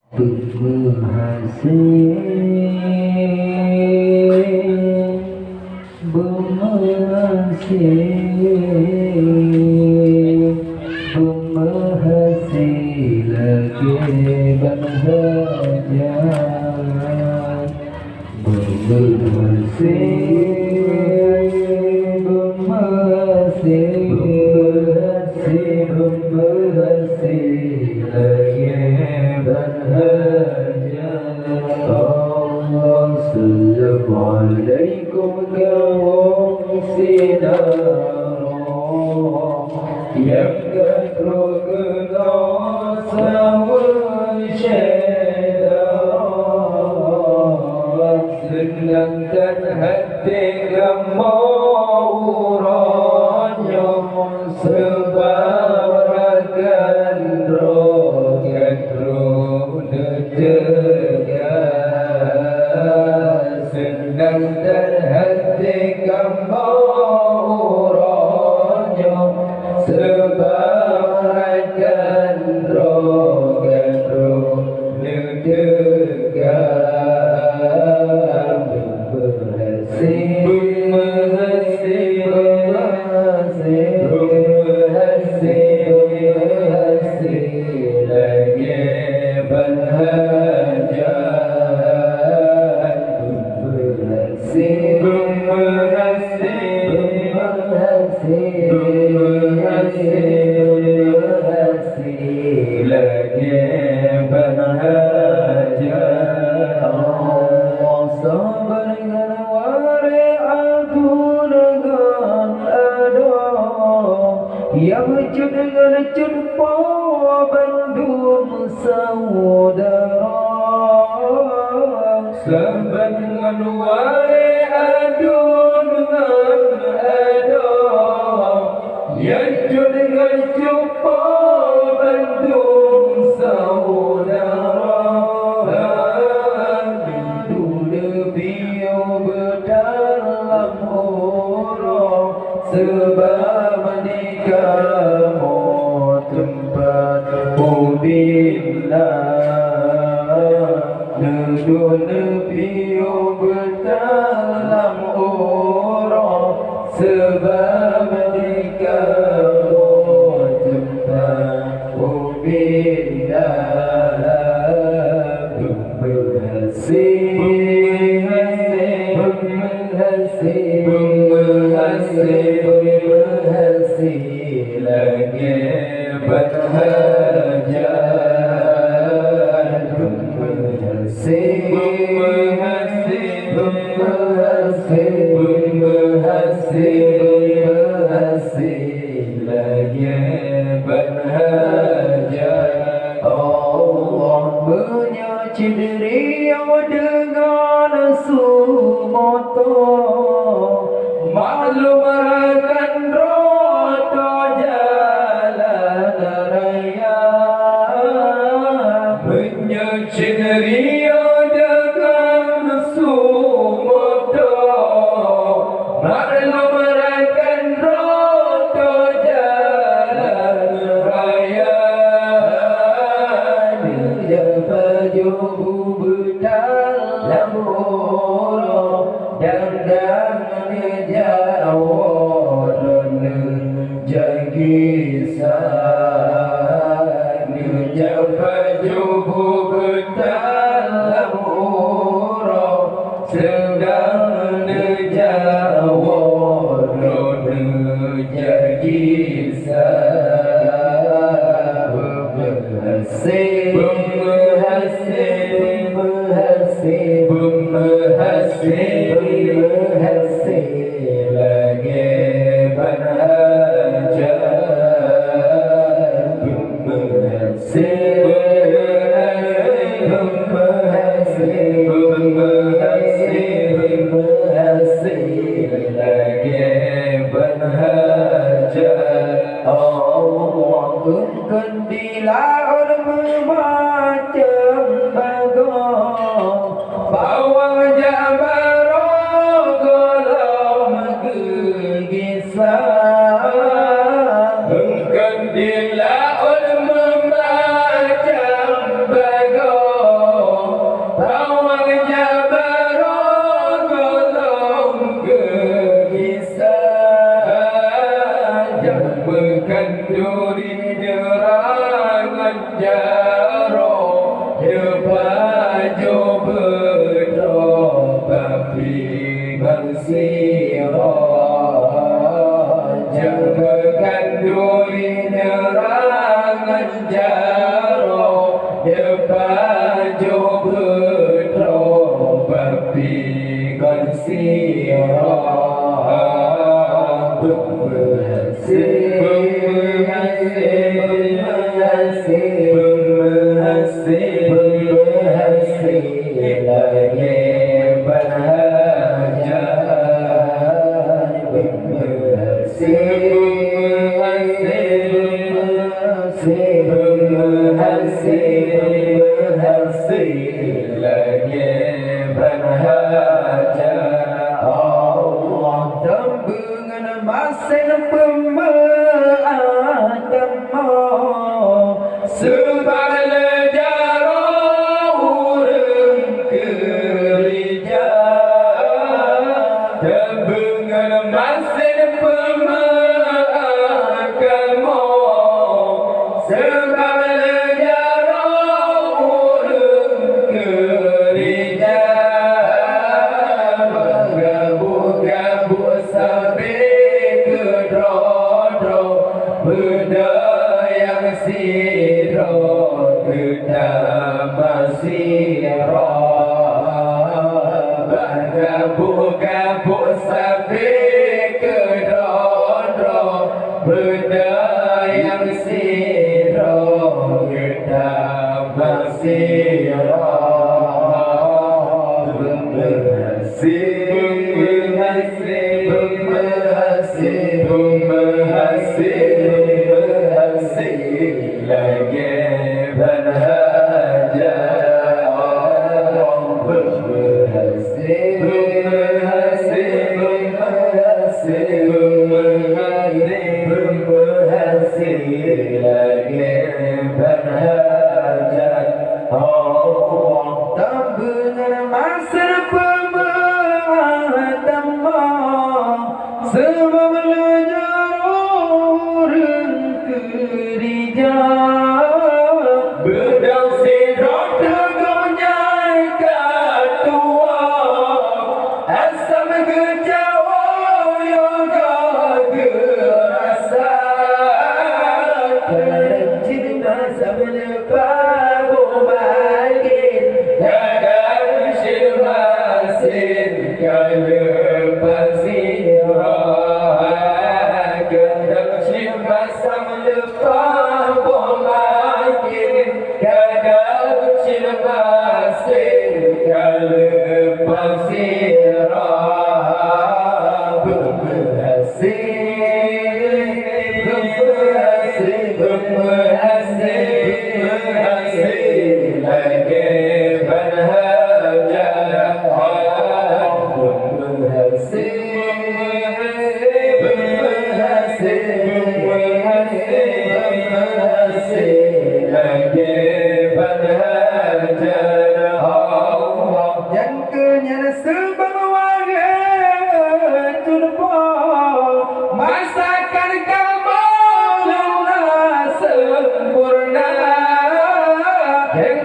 Bermahasi lagi berhajat, bermahasi, bermahasi, bermahasi lagi berhajat. Assalamualaikum kaum sinar yang terkenal sama syaitan, senangkan hati kamu uranya sebab akan roh dekat, senangkan hati kamu uranya sebab akan roh dekat. Bermahasi, bermahasi, bermahasi, bermahasi lagi berhajat, bermahasi, bermahasi, bermahasi, bermahasi, bermahasi lagi berhajat. Allah sabar dengan wari aku dengan ada yang wujud dengan jumpa bandung saudara. Sabar dengan wari aku dengan ada yang wujud dengan jumpa bandung saudara. Sebab kamu tempat bila nedun biu berdalam orang. Sebab kamu tempat bila bermahasi, bermahasi, bermahasi, bermahasi lagi berhajat, bermahasi, bermahasi, bermahasi, bermahasi, bermahasi lagi berhajat. Allah menyaci dirimu dengan sumoto, maklum akan roto jalan raya. Menyaci dirimu dengan sumoto, maklum akan roto jalan raya. Baju berdalam orang dan jauh jagi san baju berdalam orang sedang jauh jagi san. Bermahasi, bermahasi, bermahasi, bermahasi Yang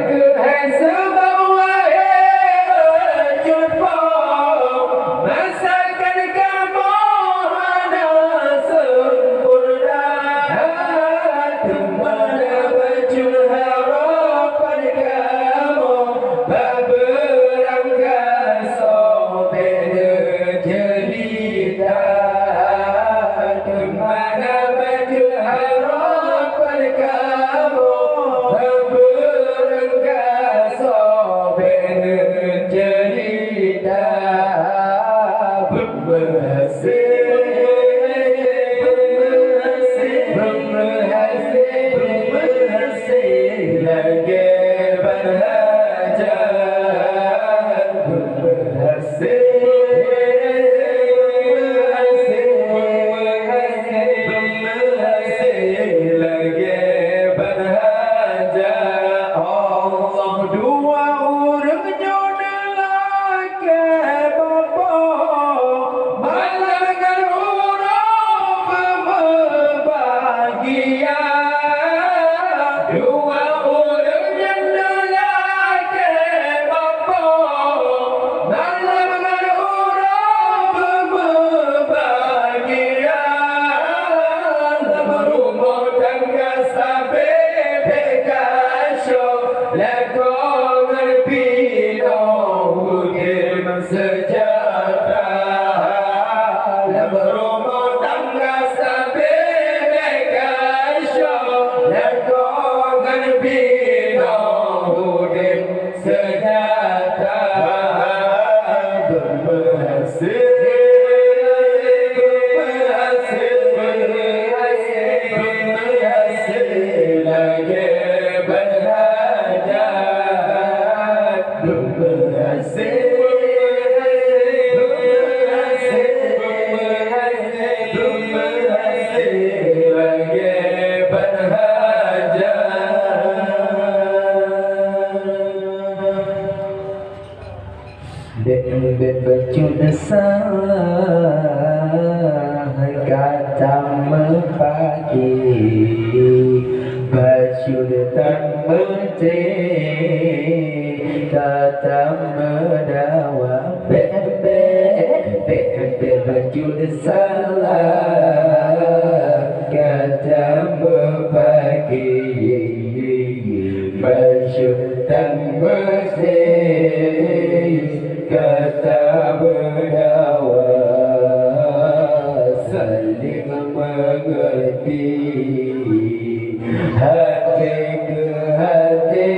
ke sejahtera berhasil lagi berhajat berhasil Baju desah kata pagi baju datang mesti kata mendawa baju desah kata pagi baju datang mesti kata berdawa saling mengerti hati ke hati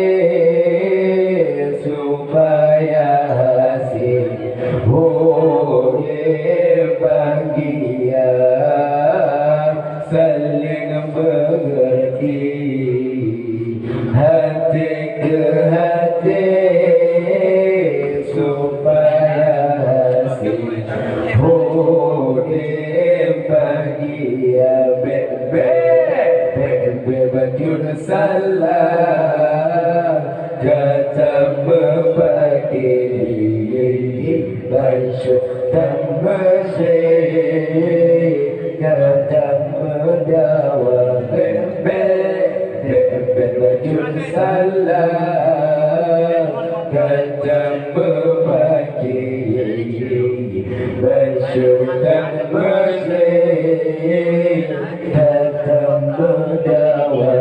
supaya hasil boleh bahagia saling mengerti hati ke hati supaya hasil boleh bahagia baju salah kata berbagi baju dan bersih kata berdawa baju salah kata berbagi baju dan bersih kata berdawa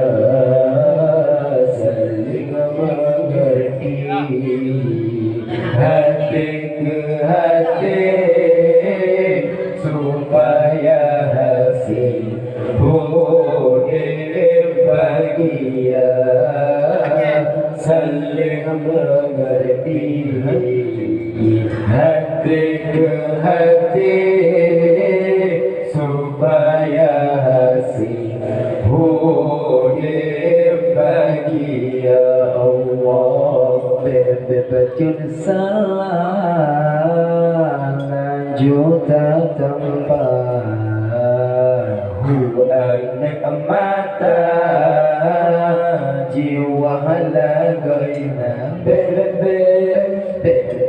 saling mengerti hati ke hati supaya hasil boleh bahagia saling mengerti hati ke hati supaya hasil boleh bahagia Allah bebajun salah juta tempat huan mata jiwa halagaina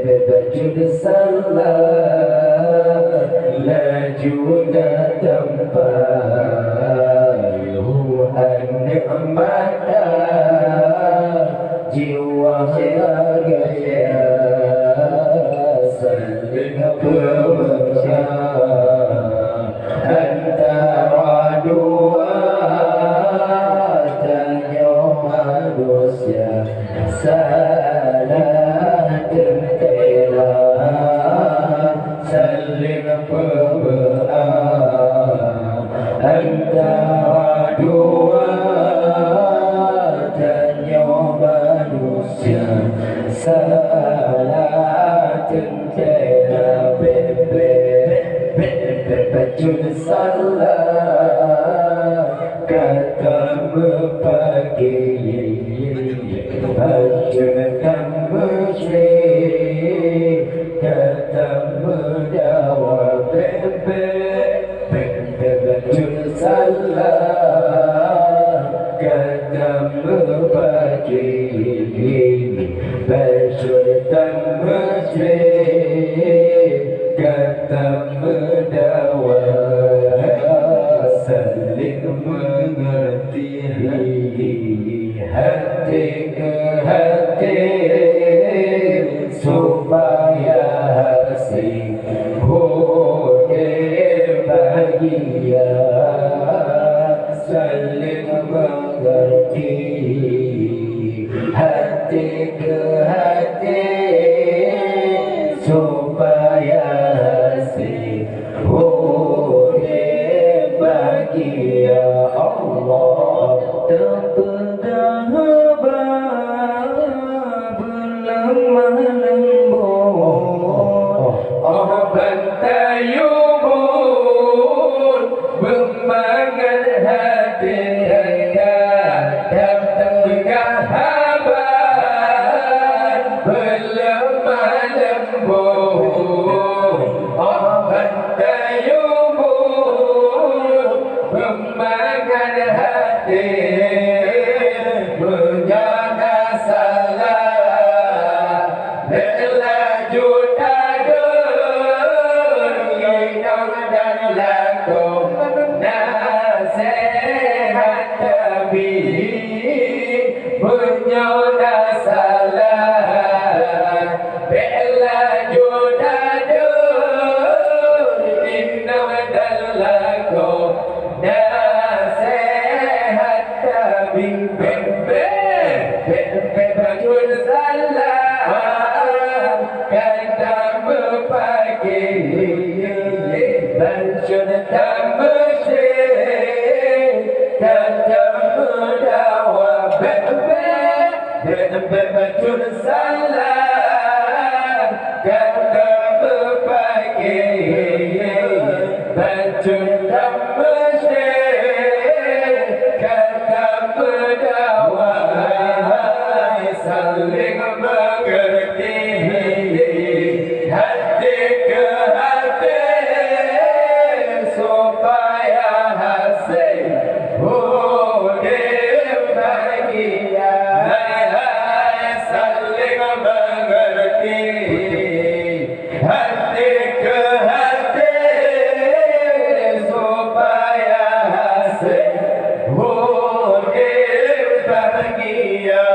bebajun salah lajuda tempat huan mata jiwa halagaina saling bermesra antara dua tanya manusia salah tertera saling berdoa antara dua tanya manusia salah tertera baju salah kata berbagi baju dan bersih kata berdawa baju salah kata berbagi baju dan bersih kata berdawa saling mengerti hati ke hati supaya hasil boleh bahagia saling mengerti hati ke hati supaya hasil boleh bahagia Allah terpegang haba lemah lembut bertayubun bermangan hati dan tergahaban berlemah lembut bertayubun bermangan hati menjaga salah bela juta hidang dan lakum nasihat tabib menjaga salah bela juta hidang dan lakum nasihat tabib bajul salam kata berpagi bajul tak bersih kata berdawa bajul salam kata berpagi bajul tak bersih kata berdawa saling mengerti hati ke hati supaya hasil boleh bahagia saling mengerti hati ke hati supaya hasil boleh bahagia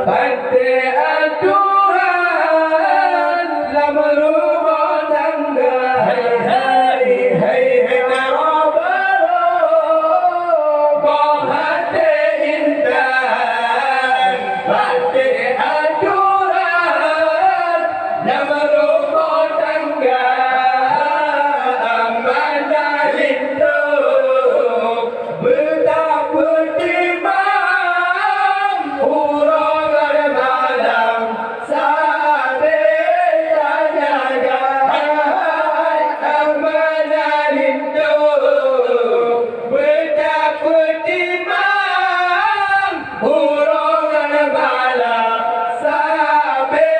hati aduan lama rumah tangga hai rabaro hati intan hati aduan lama rumah tangga amanah lindung betapa timang urang malam sampai jaga amanah lindung betapa timang urang malam sampai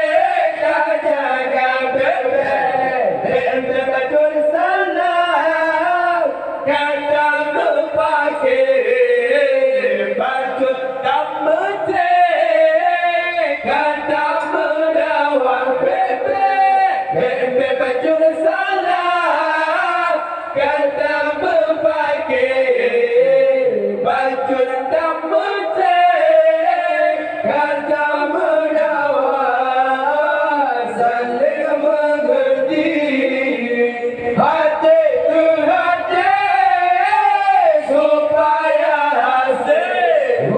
jaga betul salah kata berpakir baju tak menteri kata mendawang bebe baju salah kata berpakir baju tak menteri kata mendawang saling mengerti hati ke hati supaya hasil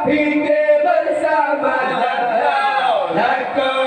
fikir bersama dan kau